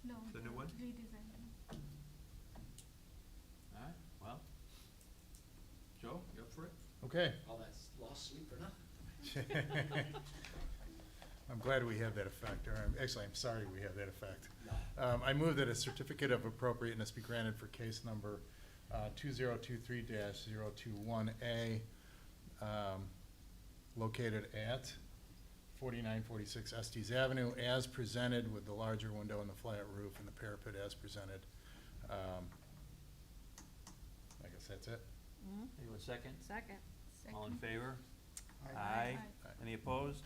No. The new one? Redesign. All right, well, Joe, you up for it? Okay. All that lost sleep for nothing. I'm glad we have that effect, or actually, I'm sorry we have that effect. No. I move that a certificate of appropriateness be granted for case number 2023-021A, located at 4946 Estes Avenue, as presented with the larger window and the flat roof and the parapet as presented. I guess that's it. Anyone second? Second. All in favor? Aye. Aye. Aye. Any opposed?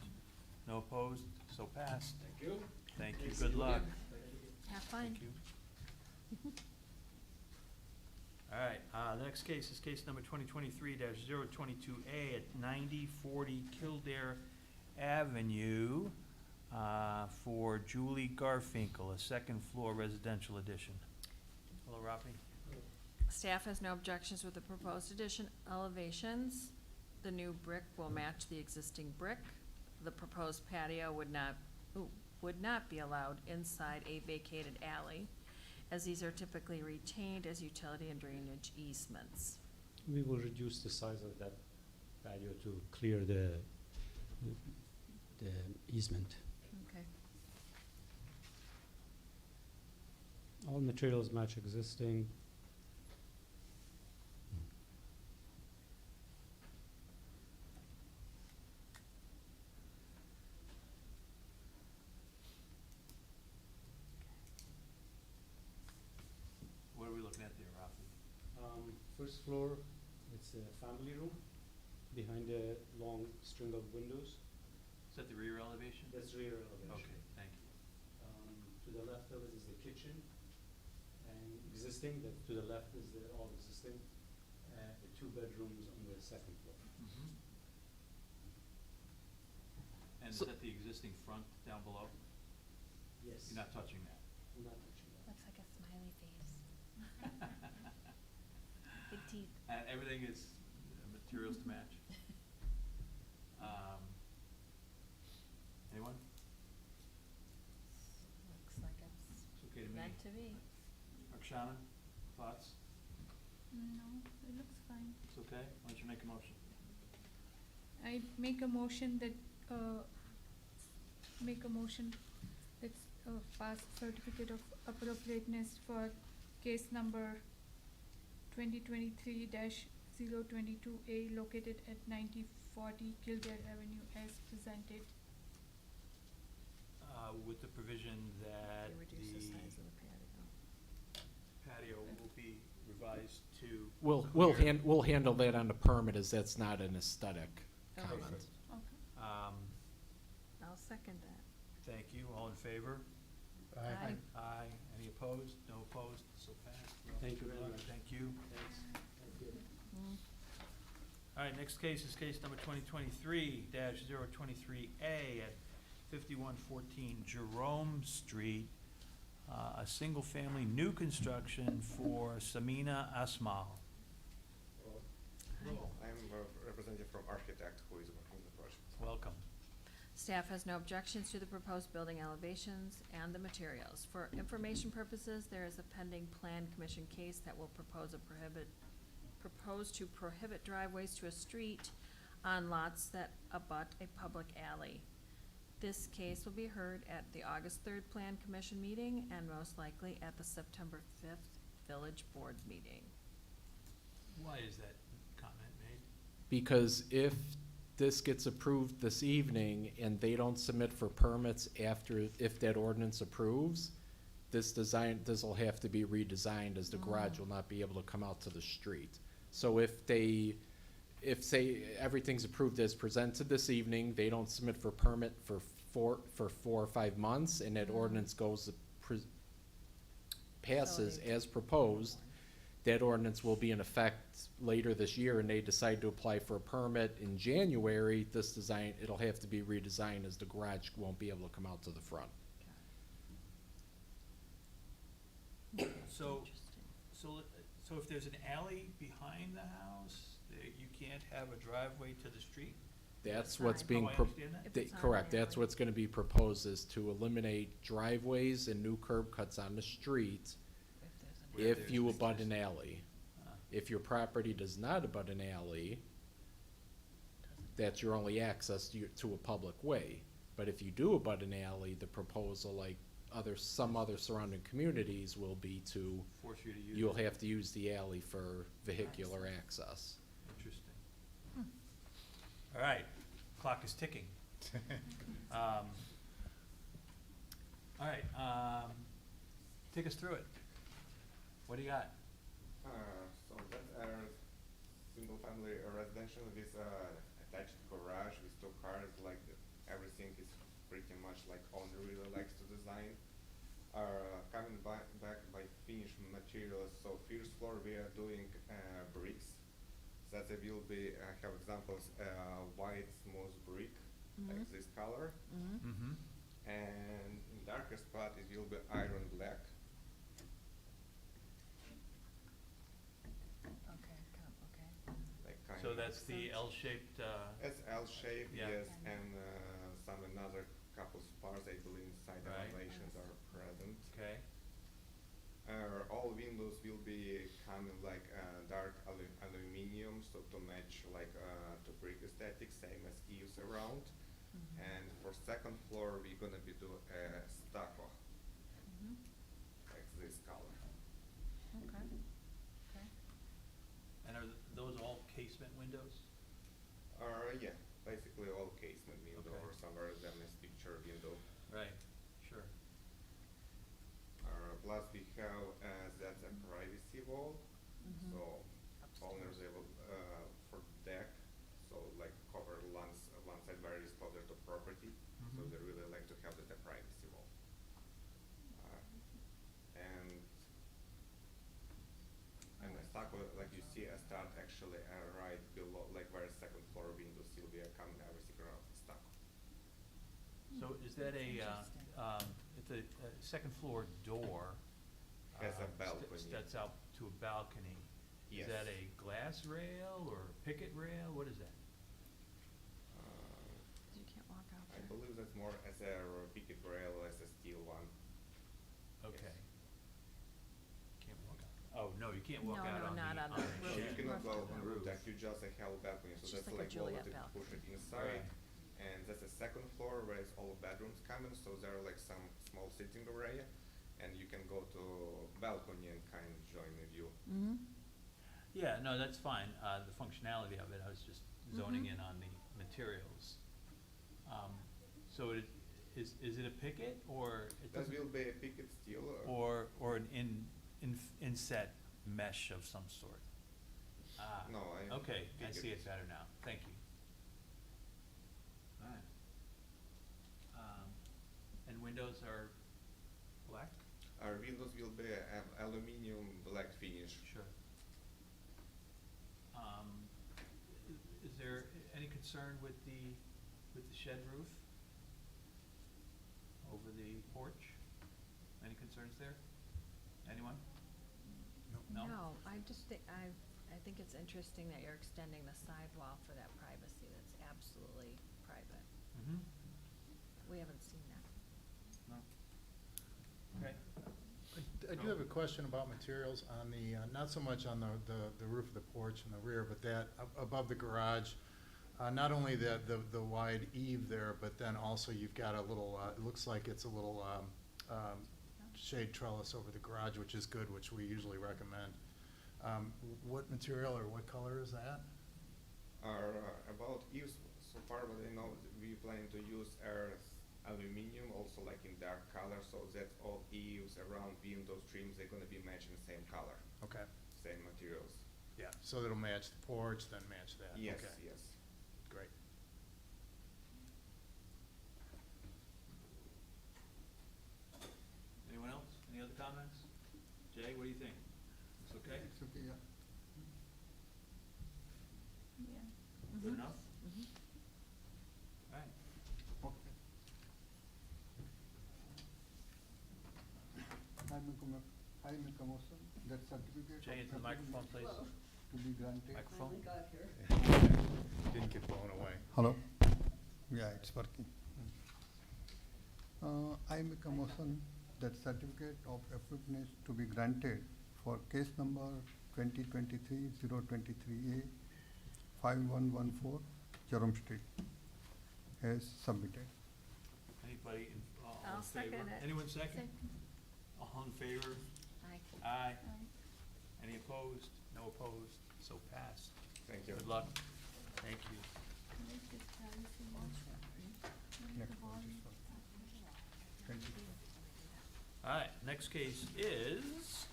No opposed, so passed. Thank you. Thank you, See good luck. again. Have fun. Thank you. All right, the next case is case number 2023-022A at 9040 Kildare Avenue for Julie Garfinkel, a second floor residential addition. Hello, Rafi. Staff has no objections with the proposed addition elevations. The new brick will match the existing brick. The proposed patio would not be allowed inside a vacated alley, as these are typically retained as utility and drainage easements. We will reduce the size of that patio to clear the easement. Okay. All materials match existing. What are we looking at there, Rafi? First floor, it's a family room behind a long string of windows. Is that the rear elevation? That's rear elevation. Okay, thank you. To the left of it is the kitchen, and existing, to the left is the all existing, the two bedrooms on the second floor. And is So- that the existing front down below? Yes. You're not touching that? I'm not touching that. Looks like a smiley face. Big teeth. And everything is materials to match? Anyone? Looks like it's It's okay to me. meant to be. Rakshana, thoughts? No, it looks fine. It's okay? Why don't you make a motion? I make a motion that, pass certificate of appropriateness for case number 2023-022A located at 9040 Kildare Avenue as presented. With the provision that They reduce the size the of the patio. patio will be revised to. We'll handle that on the permit, as that's not an aesthetic Okay. comment. Okay. I'll second that. Thank you, all in favor? Aye. Aye, any opposed? No opposed, so passed. Thank you Good very luck. much. Thank you. Thanks. Thank you. All right, next case is case number 2023-023A at 5114 Jerome Street, a single-family new construction for Samina Asmal. Hello. I'm a representative from architect who is working the project. Welcome. Staff has no objections to the proposed building elevations and the materials. For information purposes, there is a pending plan commission case that will propose to prohibit driveways to a street on lots that abut a public alley. This case will be heard at the August 3rd Plan Commission meeting and most likely at the September 5th Village Board meeting. Why is that comment made? Because if this gets approved this evening and they don't submit for permits if that ordinance approves, this will have to be redesigned, as the garage will not be able to come out to the street. So if say everything's approved as presented this evening, they don't submit for permit for 4 or 5 months, and that ordinance passes So they- as proposed, that ordinance will be in effect later this year, and they decide to apply for a permit in January, it'll have to be redesigned, as the garage won't be able to come out to the front. So, Interesting. so if there's an alley behind the house, you can't have a driveway to the street? That's what's Fine. being, Oh, I pro- understand that. If they- it's not correct, an that's alley. what's gonna be proposed, is to eliminate driveways and new curb cuts on the street If there's an Where if there's you an abut an existing- alley. Ah, If your property does not abut an alley, that's your only access to a public way. But if you do abut an alley, the proposal, like some other surrounding communities, will be to, Force you to use. you'll it. have to use the alley for vehicular access. Interesting. All right, clock is ticking. All right, take us through it. What do you got? So that's our single family residential with attached garage with 2 cars, like everything is pretty much like owner really likes to design. Coming back by finished materials, so first floor we are doing bricks. That it will be, have examples, white smooth brick, like this color. Mm-hmm. And in darker spot it will be iron black. Okay, okay. Like kind So of. that's the L-shaped, It's L shape, Yeah. yes, and some another couple spars I believe inside the Right. elevations are present. okay, All windows will be coming like dark aluminum, so to match like to brick aesthetic, same as eaves around. And for second floor, we're gonna be do stucco, like this color. Okay, okay. and are those all casement windows? Yeah, basically all casement window Okay. or somewhere than this picture window. Right, sure. Plus we have that's a privacy wall, so owners able for deck, so like cover one side where is closer to property, so Mhm. they really like to have the privacy wall. And the stucco, like you see, start actually right below, like where second floor window still be coming everything around stucco. So is that a, Interesting. at the second floor door? Has a st- balcony. That's out to a balcony. Yes. Is that a glass rail or picket rail? What is that? You can't walk out I there. believe that's more as a picket rail as a steel one. Okay. Can't walk out. Oh, no, you can't walk No, out no, on not the, on on the the roof. So you shed. cannot go Roof. on roof deck, you just have balcony, so It's that's just like a like wall Juliet that you balcony. push it inside. Right. And that's the second floor where it's all bedrooms coming, so there are like some small sitting area. And you can go to balcony and kind of join the view. Yeah, no, that's fine, the functionality of it, I was just zoning Mhm. in on the materials. So it, is it a picket, or it That doesn't, will be a picket steel. or an inset mesh of some sort? Ah, No, okay, I picket. see it better now, thank you. Alright. And windows are black? Our windows will be aluminum black finish. Sure. Is there any concern with the shed roof over the porch? Any concerns there? Anyone? No? No, I just think, I think it's interesting that you're extending the sidewall for that privacy, that's absolutely private. Mm-hmm. We haven't seen that. No? Okay. I do have a question about materials on the, not so much on the roof of the porch in the rear, but that above the garage. Not only the wide eave there, but then also you've got a little, it looks like it's a little shade trellis over the garage, which is good, which we usually recommend. What material or what color is that? About eaves, so far what I know, we plan to use aluminum, also like in dark color, so that all eaves around windows, trims, they're gonna be matching the same color, Okay, same materials. Yeah. so it'll match the porch, then match that? Yes, Okay, yes. great. Anyone else? Any other comments? Jay, what do you think? It's okay? It's okay, yeah. Yeah. Good enough? Mhm. All right. Okay. I make a motion that certificate. Jay, of into the microphone, please. To be granted. Microphone? Didn't get blown away. Hello? Yeah, it's working. I make a motion that certificate of appropriateness to be granted for case number 2023-023A 5114 Jerome Street as submitted. Anybody all I'll in favor? second it. Anyone second? Second. All in favor? Aye. Aye. Aye. Any opposed? No opposed, so passed. Thank you. Good luck. Thank you. Make this policy. Make Next the one, ball. this one. 20. All right, next case is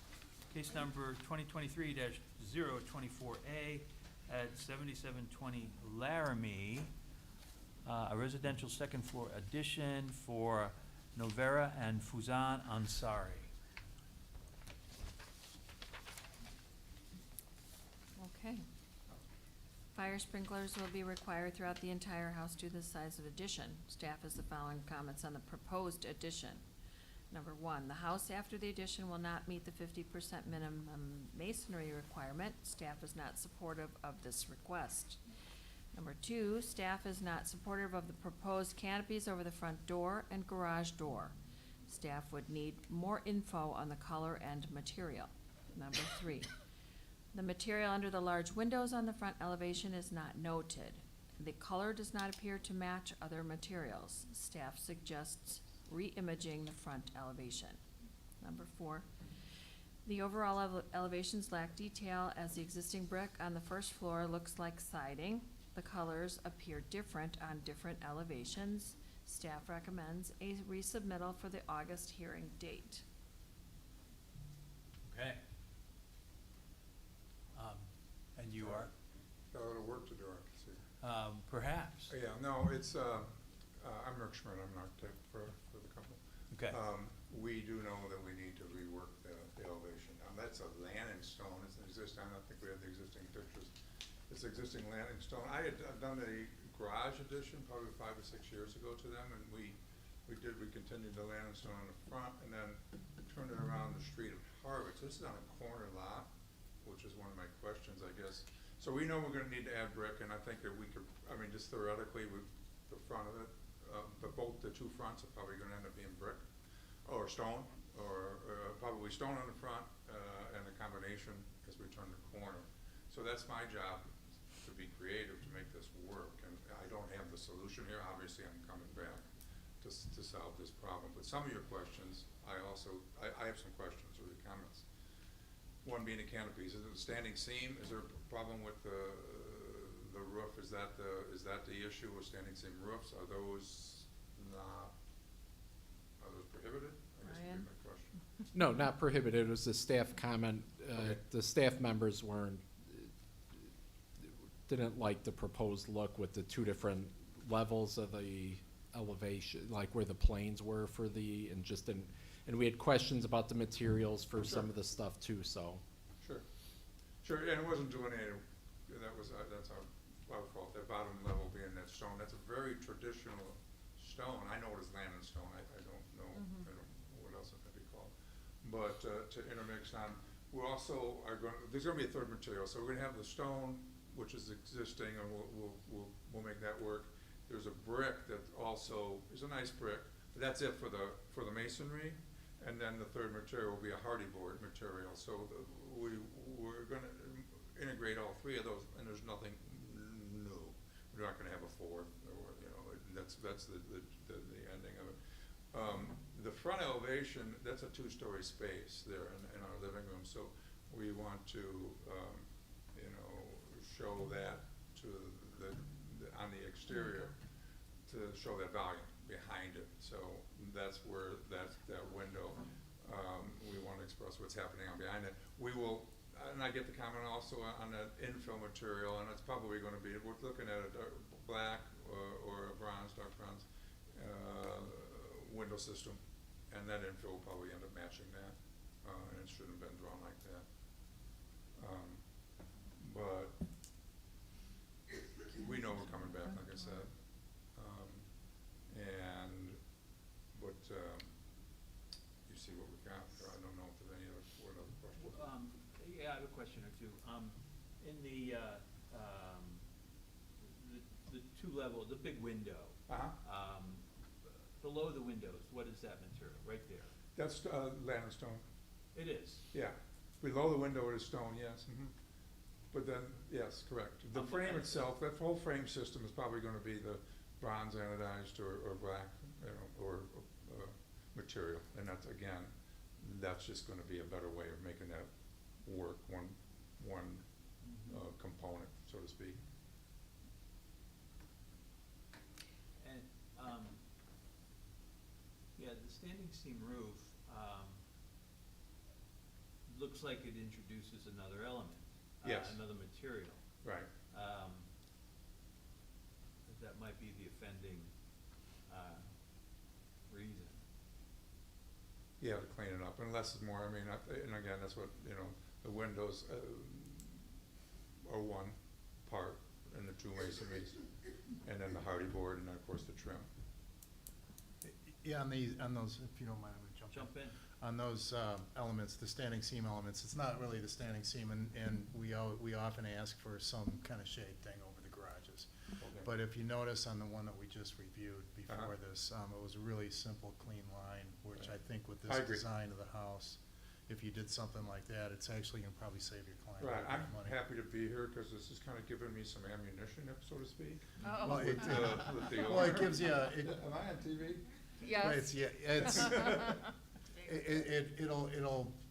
case number 2023-024A at 7720 Laramie, a residential second floor addition for Novera and Fuzan Ansari. Okay. Fire sprinklers will be required throughout the entire house due to the size of addition. Staff has the following comments on the proposed addition. Number one, the house after the addition will not meet the 50% minimum masonry requirement. Staff is not supportive of this request. Number two, staff is not supportive of the proposed canopies over the front door and garage door. Staff would need more info on the color and material. Number three, the material under the large windows on the front elevation is not noted. The color does not appear to match other materials. Staff suggests re-imaging the front elevation. Number four, the overall elevations lack detail as the existing brick on the first floor looks like siding. The colors appear different on different elevations. Staff recommends a resubmittal for the August hearing date. Okay. And you are? Got a little work to do, I can see. Perhaps. Yeah, no, it's, I'm Rick Schmidt, I'm an architect for the company. Okay. We do know that we need to rework the elevation. That's a landing stone, it's an existing, I don't think we have the existing pictures. It's existing landing stone. I've done a garage addition probably 5 or 6 years ago to them, and we continued the landing stone on the front and then turned it around the street of Harvard. So this is on a corner lot, which is one of my questions, I guess. So we know we're gonna need to add brick, and I think that we could, I mean, just theoretically, with the front of it, but both the two fronts are probably gonna end up being brick, or stone, or probably stone on the front, and a combination as we turn the corner. So that's my job, to be creative, to make this work, and I don't have the solution here. Obviously, I'm coming back to solve this problem. But some of your questions, I have some questions or comments. One being the canopies. Is it a standing seam? Is there a problem with the roof? Is that the issue with standing seam roofs? Are those prohibited? I guess would be my question. No, not prohibited, it was a staff comment. Okay. The staff members didn't like the proposed look with the two different levels of the elevation, like where the planes were for and we had questions about the materials for some Sure. of the stuff too, so. Sure, and it wasn't delineated, that's our fault, that bottom level being that stone, that's a very traditional stone. I know it is landing stone, I don't know, I don't know what else it might be called. But, to intermix on, we're also there's gonna be a third material, so we're gonna have the stone, which is existing, and we'll make that work. There's a brick that also is a nice brick, but that's it for the masonry. And then the third material will be a hardy board material. So we're gonna integrate all three of those, and there's nothing new. We're not gonna have a fourth, or, that's the ending of it. The front elevation, that's a 2-story space there in our living room, so we want to, show that to on the exterior, to show that volume behind it. So that's where that window, we want to express what's happening on behind it. We will, and I get the comment also on that infill material, and it's probably going to be, we're looking at a black or a bronze, dark bronze window system, and that infill will probably end up matching that, and it shouldn't have been drawn like that. But we know we're coming back, like I said. You see what we got there. I don't know if there's any other questions. Yeah, I have a question or two. In the two level, the big window, Uh-huh. Below the windows, what is that material, right there? That's, land and stone, It is. yeah. Below the window is stone, yes, But then, yes, correct. The frame itself, that whole frame system is probably gonna be the bronze anodized or black, you know, or, material. And that's, again, that's just gonna be a better way of making that work, one, component, so to speak. And, yeah, the standing seam roof, looks like it introduces another element. Yes. Another material. Right. That might be the offending, reason. Yeah, to clean it up, and less is more, I mean, and again, that's what, you know, the windows, are one part, and the two masonries, and then the hardy board, and then, of course, the trim. Yeah, on those, if you don't mind, I'm gonna jump in. Jump in. On those elements, the standing seam elements, it's not really the standing seam, and we often ask for some kind of shade thing over the garages. Okay. But if you notice on the one that we just reviewed before Uh-huh. this, it was a really simple, clean line, which I Right. think with I this agree. design of the house, if you did something like that, it's actually gonna probably save your client a Right, lot I'm of money. happy to be here, cause this is kinda giving me some ammunition, if so to speak. Oh. Well, with the well, it owner. gives you, Am I on TV? Well, it's, yeah, it's,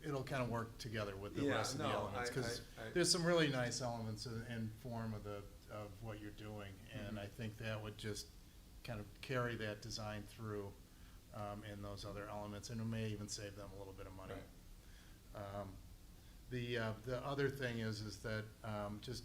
it'll kind of work together with the Yeah, rest of the no, elements, cause there's some really nice elements in form of what you're doing, and Mhm. I think that would just kind of carry that design through, in those other elements, and it may even save them a little bit of money. Right. The other thing is that, just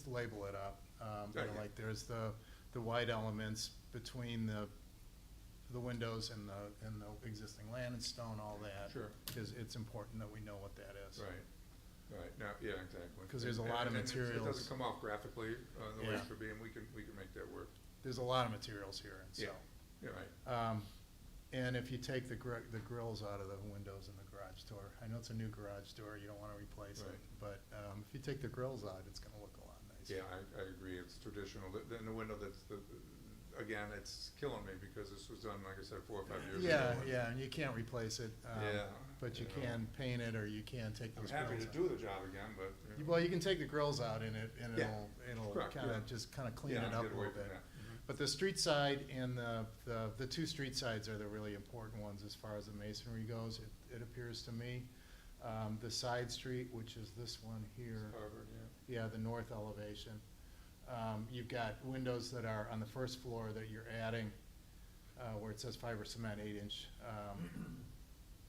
label it up, you know, Okay. like there's the white elements between the windows and the existing land and stone, all that. Sure. Cause it's important that we know what that is. Right, now, yeah, exactly. 'Cause there's a lot of And it materials. doesn't come off graphically, the way Yeah. it should be, and we can make that work. There's a lot of materials here, and Yeah. so. You're right. And if you take the grills out of the windows in the garage door, I know it's a new garage door, you don't wanna replace it, Right. but, if you take the grills out, it's gonna look a lot nicer. Yeah, I agree, it's traditional, then the window again, it's killing me, because this was done, like I said, 4 or 5 years ago. Yeah, and you can't replace it, Yeah, but you you know. can paint it, or you can take I'm those happy grills to out. do the job again, but, you know. Well, you can take the grills out and and Yeah. it'll Correct, kinda, yeah. just kinda clean Yeah, it up a get away little from bit. that. Mhm. But the street side and the two street sides are the really important ones as far as the masonry goes, it appears to me. The side street, which is this one here. Harvard, yeah. Yeah, the north elevation. You've got windows that are on the first floor that you're adding, where it says fiber cement 8-inch.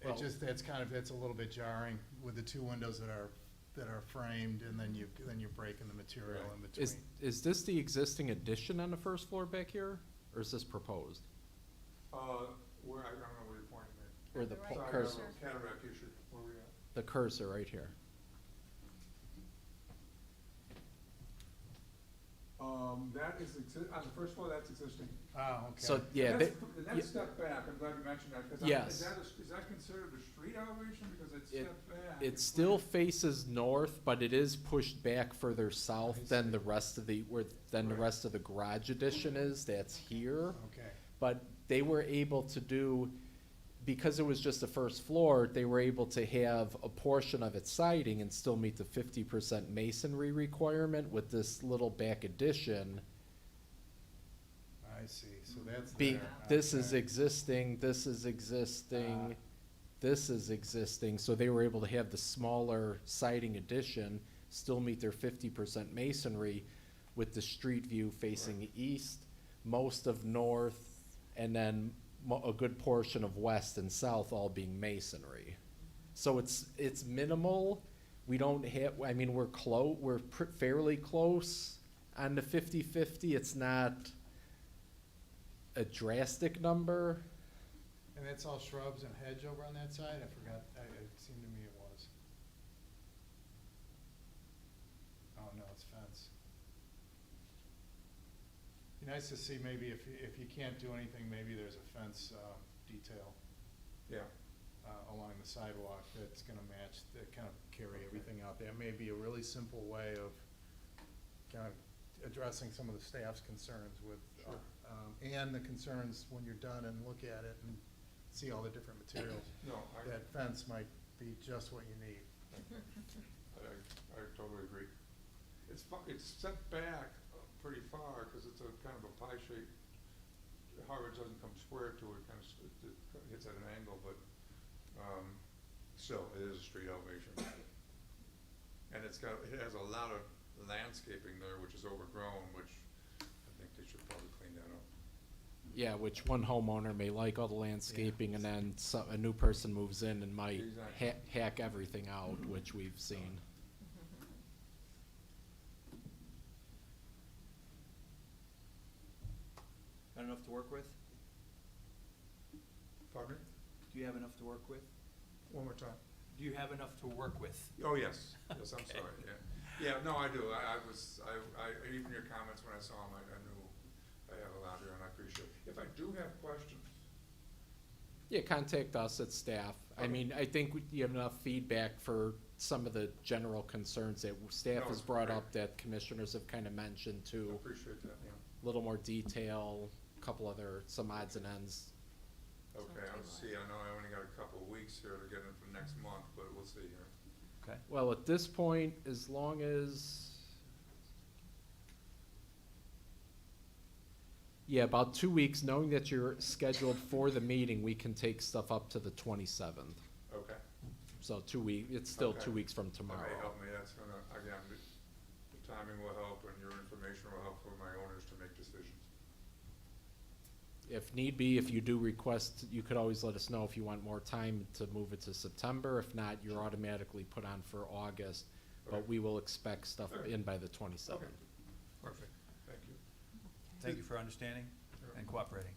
Well- It's a little bit jarring with the two windows that are framed, and then you're breaking the material Right. in between. Is this the existing addition on the first floor back here, or is this proposed? Where, I don't know where you're pointing at. Or the Right. Sorry, cursor, I have a cataract issue, where we at? the cursor right here? That is on the first floor, that's existing. Oh, okay. So, yeah, That's- they, The next step back, I'm glad you mentioned that, because Yes. is that considered a street elevation, because it's It- stepped back? it still faces north, but it is pushed back further south I than see. the rest of the, than the Right. rest of the garage addition is, that's here. Okay. But they were able to do, because it was just the first floor, they were able to have a portion of its siding and still meet the 50% masonry requirement with this little back addition. I see, so that's Being, there. this is Okay. existing, this is existing, this is existing, so they were able to have the smaller siding addition, still meet their 50% masonry with the street view facing east, most of north, and then a good portion of west and south all being masonry. So it's minimal, we don't have, I mean, we're fairly close on the 50-50, it's not a drastic number. And that's all shrubs and hedge over on that side? I forgot, it seemed to me it was. Oh, no, it's fence. Be nice to see maybe if you can't do anything, maybe there's a fence, detail, Yeah, along the sidewalk that's gonna match, that kind of carry everything out. That may be a really simple way of kind of addressing some of the staff's concerns with, Sure. and the concerns when you're done and look at it and see all the different materials. No, That fence might be just what you need. I totally agree. It's set back pretty far, cause it's a kind of a pie shape. However, it doesn't come square to it, it hits at an angle, but, still, it is a street elevation. And it has a lot of landscaping there, which is overgrown, which I think they should probably clean that up. Yeah, which one homeowner may like all the landscaping and then a new person moves in and might Exactly. hack everything out, which we've seen. Got enough to work with? Pardon me? Do you have enough to work with? One more time. Do you have enough to work with? Oh, yes, yes, I'm Okay. sorry, yeah. Yeah, no, I do, even your comments when I saw them, I knew I have a lot here and I appreciate it. If I do have questions, Yeah, contact us at staff. I Okay. mean, I think you have enough feedback for some of the general concerns that staff No, has it's brought great. up, that commissioners have kind of mentioned I too. appreciate that, yeah. A little more detail, some odds and ends. Okay, I'll see, I know I only got a couple of weeks here to get in for next month, but we'll see here. Okay. Well, at this point, as long as, yeah, about 2 weeks, knowing that you're scheduled for the meeting, we can take stuff up to the 27th. Okay. So it's still Okay. 2 weeks from That may tomorrow. help me, that's gonna, again, the timing will help and your information will help for my owners to make decisions. If need be, if you do request, you could always let us know if you want more time to move it to September. If not, you're automatically put on for August, but Okay. we will expect stuff Okay. in by the 27th. Okay. Perfect. Thank you. Thank you for understanding and cooperating.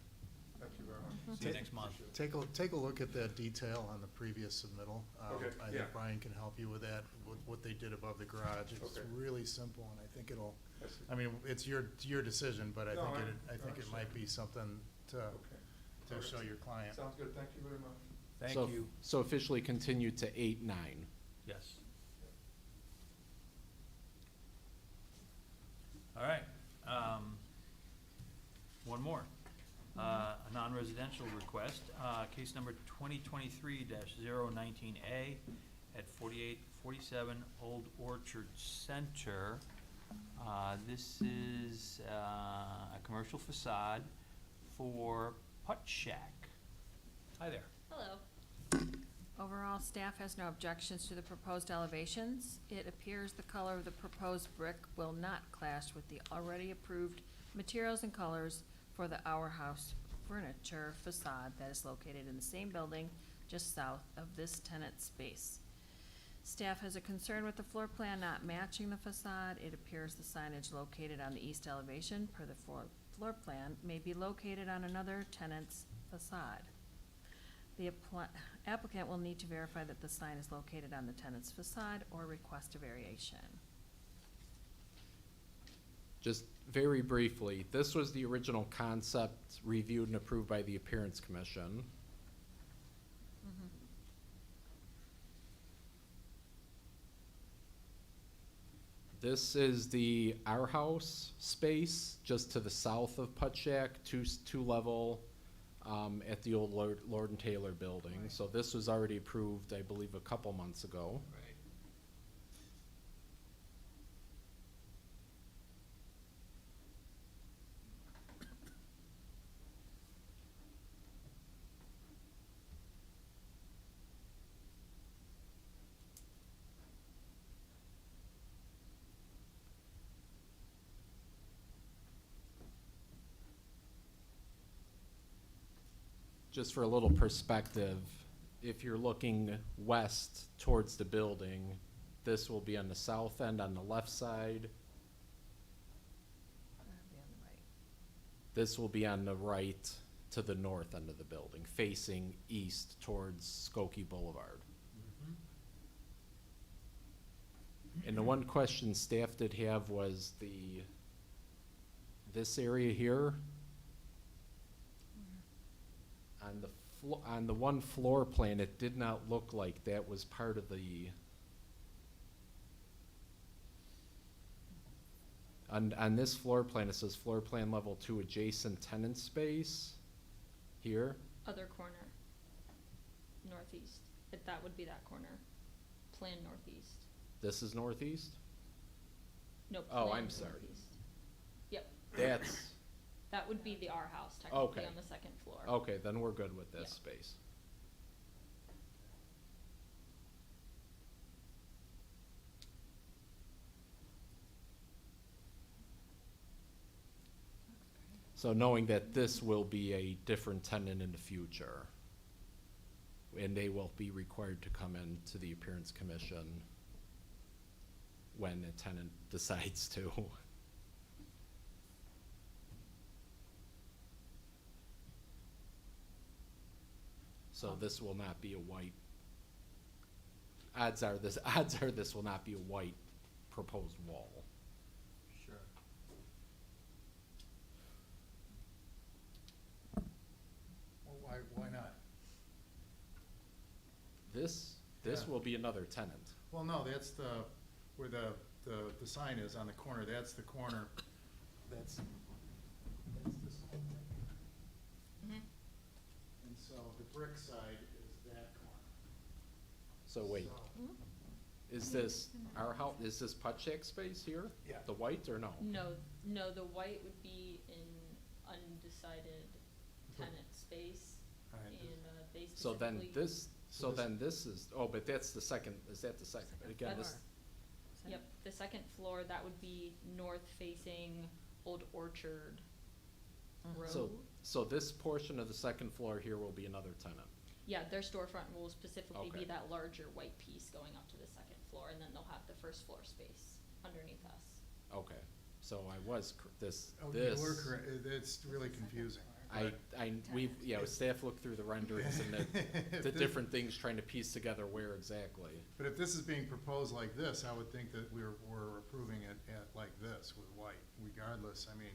Thank you very much. See you next month. Take a look at that detail on the previous submittal. Okay, I yeah. think Brian can help you with that, with what they did above the garage. It's Okay. really simple, and I think it'll, That's it. I mean, it's your decision, but I No, think I I think it might understand. be something to Okay. show your client. Sounds good, thank you very much. Thank So- you. So officially continued to 8/9. Yes. All right, one more. A non-residential request, case number 2023-019A at 4847 Old Orchard Center. This is a commercial facade for Putt Shack. Hi there. Hello. Overall, staff has no objections to the proposed elevations. It appears the color of the proposed brick will not clash with the already approved materials and colors for the Our House furniture facade that is located in the same building just south of this tenant space. Staff has a concern with the floor plan not matching the facade. It appears the signage located on the east elevation per the floor plan may be located on another tenant's facade. The applicant will need to verify that the sign is located on the tenant's facade or request a variation. Just very briefly, this was the original concept reviewed and approved by the Appearance Commission. This is the Our House space, just to the south of Putt Shack, two-level, at the old Lord and Taylor building. Right. So this was already approved, I believe, a couple months ago. Right. Just for a little perspective, if you're looking west towards the building, this will be on the south end on the left side. That'd be on the right. This will be on the right to the north end of the building, facing east towards Skokie Boulevard. And the one question staff did have was this area here. On the one floor plan, it did not look like that was part of the On this floor plan, it says floor plan level 2 adjacent tenant space here. Other corner, northeast, if that would be that corner, plan northeast. This is northeast? No, Oh, plan I'm sorry. northeast. Yep, That's, that would be the R house technically Okay. on the second floor. okay, then we're good with this Yeah. space. So knowing that this will be a different tenant in the future, and they will be required to come in to the appearance commission when a tenant decides to. So this will not be a white, odds are this will not be a white proposed wall. Sure. Well, why not? This Yeah. will be another tenant. Well, no, that's where the sign is on the corner, that's the corner, that's this whole thing. Mhm. And so the brick side is that corner. So wait, So- Mhm. is this our house, is this Putt Shack space here? Yeah. The white or no? No, the white would be in undecided tenant space, All right, and, they So then specifically. this, So this- then this is, oh, but that's the second, is that the second? Again, this, That's- Yep, the second floor, that would be north facing Old Orchard Road. so this portion of the second floor here will be another tenant. Yeah, their storefront will specifically Okay. be that larger white piece going up to the second floor, and then they'll have the first floor space underneath us. Okay, so I was, this, Oh, this. you were correct, it's really confusing. Staff looked through the renderings and the If different things trying to piece together where exactly. But if this is being proposed like this, I would think that we're approving it at like this with white, regardless, I mean,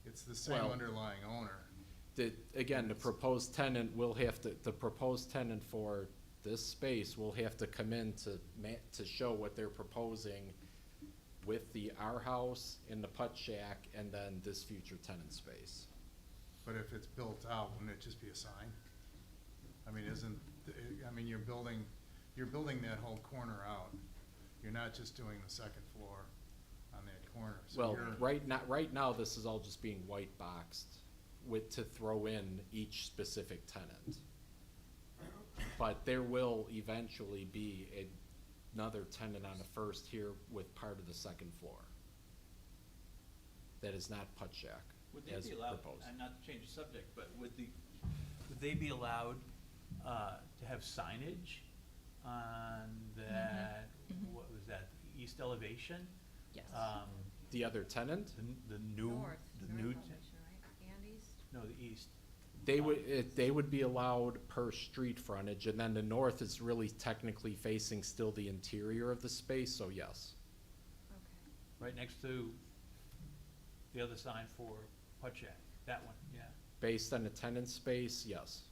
it's the same Well- underlying owner. Again, the proposed tenant will have to, the proposed tenant for this space will have to come in to show what they're proposing with the R house and the Putt Shack and then this future tenant space. But if it's built out, wouldn't it just be a sign? I mean, you're building that whole corner out. You're not just doing the second floor on that corner. So Well, you're- right now, this is all just being white boxed to throw in each specific tenant. But there will eventually be another tenant on the first here with part of the second floor. That is not Putt Shack, Would they as be allowed, proposed. and not to change the subject, but would they be allowed, to have signage on that, Mhm. what was that, east elevation? Yes. The other tenant, The new, North, the north new, elevation, right? And east? no, the east. they would be allowed per street frontage, and then the north is really technically facing still the interior of the space, so yes. Okay. Right next to the other sign for Putt Shack, that one, yeah, Based on the tenant space, yes.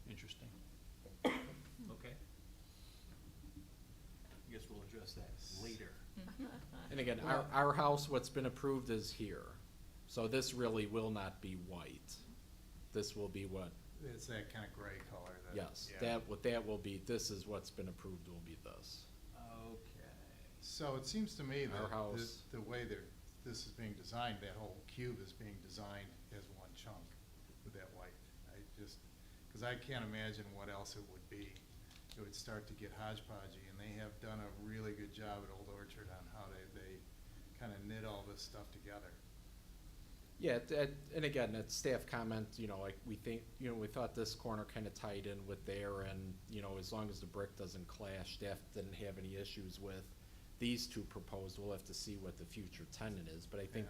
interesting. Okay. I guess we'll address that later. And again, Well- our house, what's been approved is here. So this really will not be white. This will be what, It's that kind of gray color that. yes, yeah. that will be, this is what's been approved will be this. Okay. So it seems to me Our that house. the way that this is being designed, that whole cube is being designed as one chunk with that white. Because I can't imagine what else it would be. It would start to get hodgepodgey, and they have done a really good job at Old Orchard on how they kind of knit all this stuff together. Yeah, and again, that staff comment, like, we think, we thought this corner kind of tied in with there, and, as long as the brick doesn't clash, staff didn't have any issues with these two proposed. We'll have to see what the future tenant is, but I think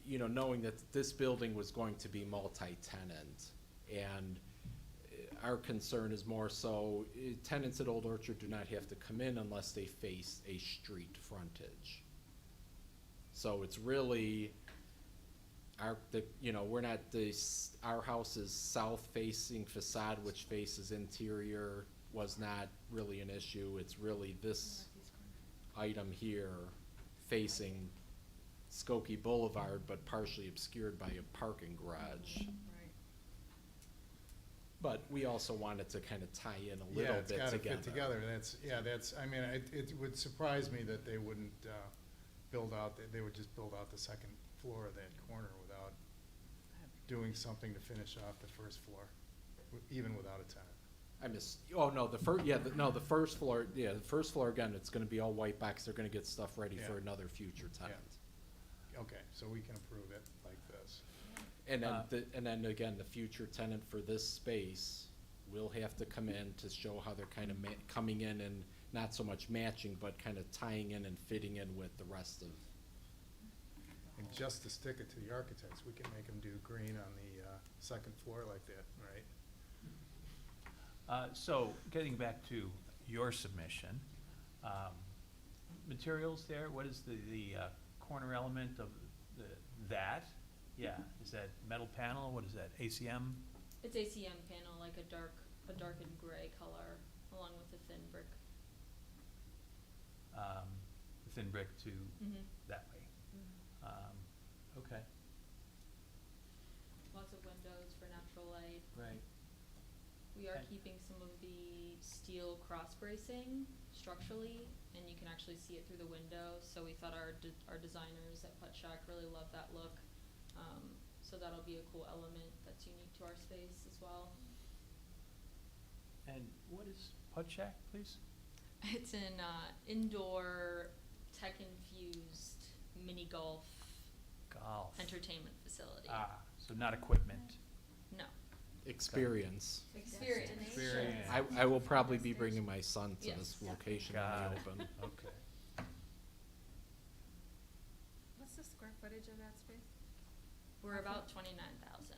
Yeah. knowing that this building was going to be multi-tenant, and our concern is more so, tenants at Old Orchard do not have to come in unless they face a street frontage. So it's really, we're not, our house's south-facing facade, which faces interior, was not really an issue. It's really this Northeast corner. item here facing Skokie Boulevard, but partially obscured by a parking garage. Right. But we also wanted to kind of tie in a Yeah, little it's bit gotta together. fit together, I mean, it would surprise me that they wouldn't, build out, they would just build out the second floor of that corner without doing something to finish off the first floor, even without a tenant. I miss, no, the first floor, the first floor, again, it's gonna be all white box, they're gonna get stuff ready for Yeah. another future tenant. Okay, so we can approve it like this. And then again, the future tenant for this space will have to come in to show how they're kind of coming in and not so much matching, but kind of tying in and fitting in with the rest of. And just to stick it to the architects, we can make them do green on the, second floor like that, right? So, getting back to your submission, materials there, what is the corner element of that? Yeah, is that metal panel, what is that, ACM? It's ACM panel, like a darkened gray color, along with the thin brick. The thin brick to Mm-hmm. that way, okay, Lots of windows for natural light. right. We are Okay. keeping some of the steel cross bracing structurally, and you can actually see it through the window, so we thought our designers at Putt Shack really love that look. So that'll be a cool element that's unique to our space as well. And what is Putt Shack, please? It's an indoor tech-infused mini golf Golf. entertainment facility. So not equipment. No. Experience. Experience. Experience. I will probably be bringing my son to Yes. this location Got when it. they open. Okay. What's the square footage of that space? We're about 29,000.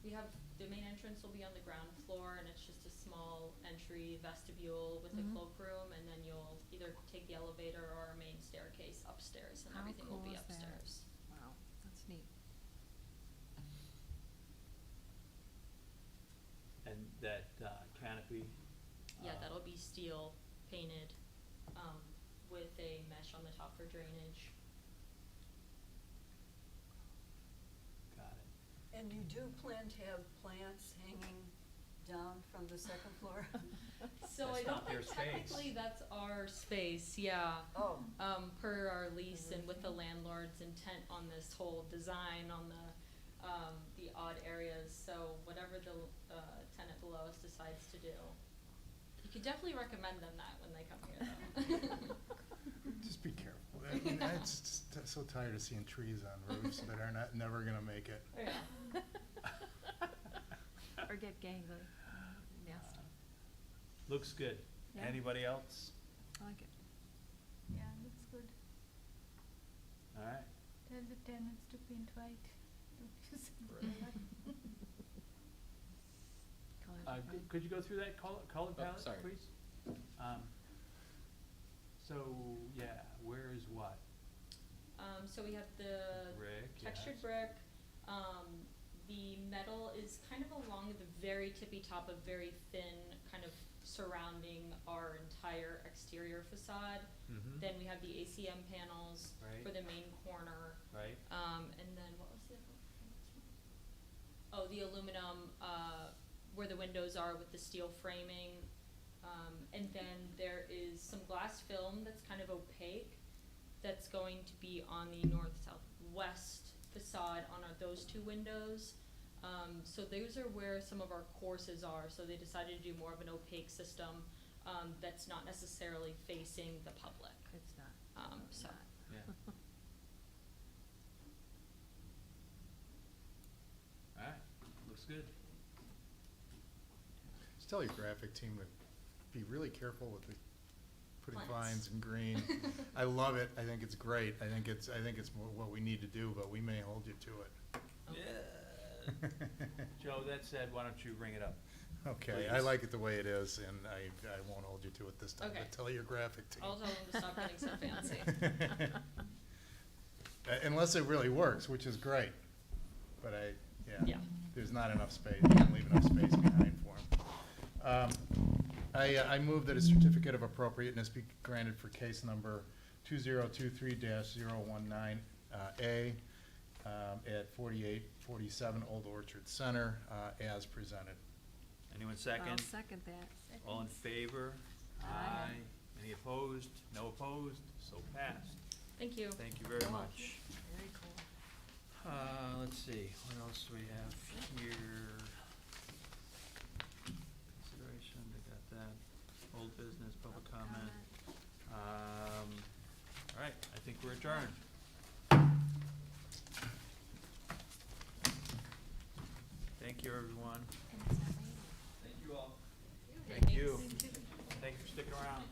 We have, the main entrance will be on the ground floor, and it's just a small entry vestibule with a Mhm. cloakroom, and then you'll either take the elevator or our main staircase upstairs, and How everything will cool be is that? upstairs. Wow, that's neat. And that canopy? Yeah, that'll be steel painted, with a mesh on the top for drainage. Got it. And you do plan to have plants hanging down from the second floor? So That's I don't not their think technically space. that's our space, yeah. Oh, Per our lease and with the landlord's intent on this whole design on the odd areas, so whatever the tenant below us decides to do. You could definitely recommend them that when they come here though. Just be careful. I mean, I'm just so tired of seeing trees on roofs that are never gonna make it. Yeah. Or get gangly, nasty. Looks good. Yeah. Anybody else? I like it. Yeah, looks good. All right. Tell the tenants to paint white. Don't use umbrella. Could you go through that color palette, sorry. please? So, yeah, where is what? So we have the Brick, textured yes. brick. The metal is kind of along the very tippy top of very thin, kind of surrounding our entire exterior facade. Mm-hmm. Then we have the ACM panels Right. for the main corner. Right? And then what was the other one? Oh, the aluminum, where the windows are with the steel framing. And then there is some glass film that's kind of opaque that's going to be on the north-southwest facade on those two windows. So those are where some of our courses are, so they decided to do more of an opaque system, that's not necessarily facing the public. It's not. So. Yeah. All right, looks good. Just tell your graphic team to be really careful with the putting Plants. vines and green. I love it. I think it's great. I think it's what we need to do, but we may hold you to it. Yeah. Joe, that said, why don't you bring it up? Okay, I Please. like it the way it is, and I won't hold you to it this time, Okay. but tell your graphic team. I'll tell them to stop getting so fancy. Unless it really works, which is great, but Yeah. there's not enough space, you can't leave enough space behind for them. I move that a certificate of appropriateness be granted for case number 2023-019, A, at 4847 Old Orchard Center, as presented. Anyone I'll second? second that. All in favor? Aye. Any opposed? No opposed? So passed. Thank you. Thank you very Cool. much. Very cool. Let's see, what else do we have here? Consideration, they got that. Old business, public comment. All right, I think we're adjourned. Thank you, everyone. And it's not raining. Thank you all. Thank you. Thank you for sticking around.